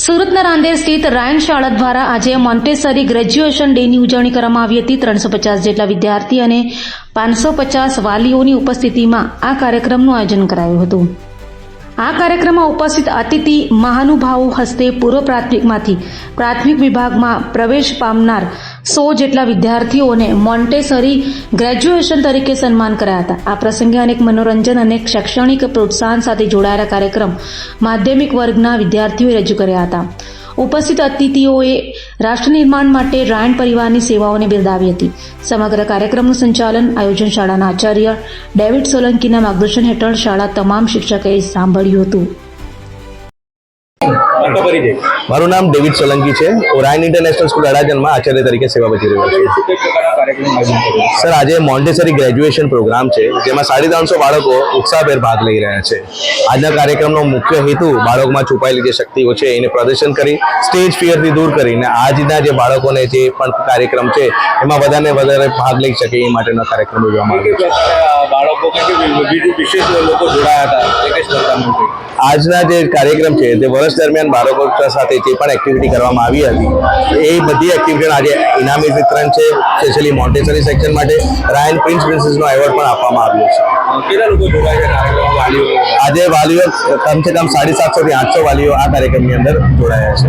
સુરતના રાંદેર સ્થિત રાયન શાળા દ્વારા આજે મોન્ટેસરી ગ્રેજ્યુએશન ડેની ઉજવણી કરવામાં આવી હતી। 350 જેટલા વિદ્યાર્થી અને 550 વાલીઓની ઉપસ્થિતિમાં આ કાર્યક્રમનું આયોજન કરાયું હતું। આ કાર્યક્રમમાં ઉપસ્થિત અતિથિ મહાનુભાવો હસ્તે પૂર્વ પ્રાથમિકમાંથી પ્રાથમિક વિભાગમાં પ્રવેશ પામનાર 100 જેટલા વિદ્યાર્થીઓને મોન્ટેસરી ગ્રેજ્યુએશન તરીકે સન્માન કરાયા હતા। આ પ્રસંગે અનેક મનોરંજન અને શૈક્ષણિક પ્રોત્સાહન સાથે જોડાયેલા કાર્યક્રમ માધ્યમિક વર્ગના વિદ્યાર્થીઓએ રજૂ કર્યા હતા। ઉપસ્થિત અતિથિઓએ રાષ્ટ્ર નિર્માણ માટે રાયન પરિવારની સેવાઓને બિરદાવી હતી। સમગ્ર કાર્યક્રમનું સંચાલન આયોજન શાળાના આચાર્ય ડેવિડ સોલંકીના માર્ગદર્શન હેઠળ શાળા તમામ શિક્ષકોએ સંભાળ્યું હતું। મારું નામ ડેવિડ સોલંકી છે। હું રાયન ઇન્ટરનેશનલ સ્કૂલ અડાજણમાં આચાર્ય તરીકે સેવા બજાવી રહ્યો છું। સર, આજે મોન્ટેસરી ગ્રેજ્યુએશન પ્રોગ્રામ છે, જેમાં 350 બાળકો ઉત્સાહભેર ભાગ લઈ રહ્યા છે। આજના કાર્યક્રમનો મુખ્ય હેતુ બાળકોમાં છુપાયેલી જે શક્તિઓ છે એને પ્રદર્શન કરી સ્ટેજ ફિયરથી દૂર કરીને આજના જે બાળકોને જે પણ કાર્યક્રમ છે એમાં વધારે ભાગ લઈ શકે એ માટેનો કાર્યક્રમ યોજવામાં આવ્યો છે। બાળકો વિશેષ લોકો જોડાયા હતા। આજના જે કાર્યક્રમ છે તે વર્ષ દરમિયાન બાળકો સાથે જે પણ એક્ટિવિટી કરવામાં આવી હતી એ બધી એક્ટિવિટીનો આજે ઇનામી વિતરણ છે। સ્પેશિયલી મોન્ટેસરી સેક્શન માટે રાયન પ્રિન્સ પ્રિન્સેસનો એવોર્ડ પણ આપવામાં આવ્યો છે। કેટલા લોકો જોડાયા છે વાલીઓ? આજે વાલીઓ કમસે કમ 750 થી 800 વાલીઓ આ કાર્યક્રમની અંદર જોડાયા છે।